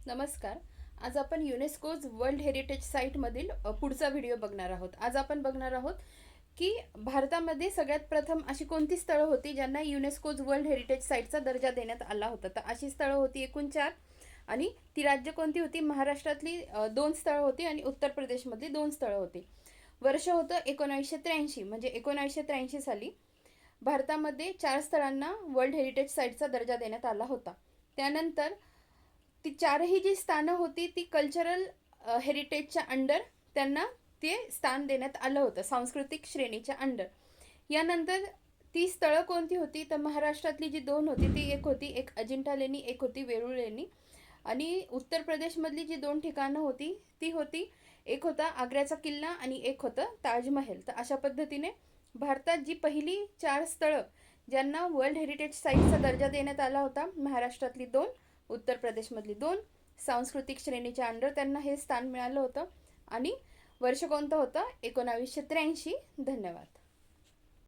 नमस्कार. आज आपण युनेस्कोज वर्ल्ड हेरिटेज साईटमधील पुढचा व्हिडिओ बघणार आहोत. आज आपण बघणार आहोत की भारतामध्ये सगळ्यात प्रथम अशी कोणती स्थळं होती ज्यांना युनेस्कोज वर्ल्ड हेरिटेज साईटचा दर्जा देण्यात आला होता. तर अशी स्थळं होती एकूण 4 आणि ती राज्य कोणती होती? महाराष्ट्रातली 2 स्थळं होती आणि उत्तर प्रदेशमधली 2 स्थळं होती. वर्ष होतं 1983, म्हणजे 1983 साली भारतामध्ये 4 स्थळांना वर्ल्ड हेरिटेज साईटचा दर्जा देण्यात आला होता. त्यानंतर ती 4ही जी स्थानं होती ती कल्चरल हेरिटेजच्या अंडर त्यांना ते स्थान देण्यात आलं होतं, सांस्कृतिक श्रेणीच्या अंडर. यानंतर ती स्थळं कोणती होती? तर महाराष्ट्रातली जी 2 होती ती एक होती, एक अजिंठा लेणी, एक होती वेरूळ लेणी. आणि उत्तर प्रदेशमधली जी 2 ठिकाणं होती ती होती, एक होता आग्र्याचा किल्ला आणि एक होतं ताजमहल. तर अशा पद्धतीने भारतात जी पहिली 4 स्थळं ज्यांना वर्ल्ड हेरिटेज साईटचा दर्जा देण्यात आला होता, महाराष्ट्रातली 2, उत्तर प्रदेशमधली 2, सांस्कृतिक श्रेणीच्या अंडर त्यांना हे स्थान मिळालं होतं. आणि वर्ष कोणतं होतं? 1983. धन्यवाद.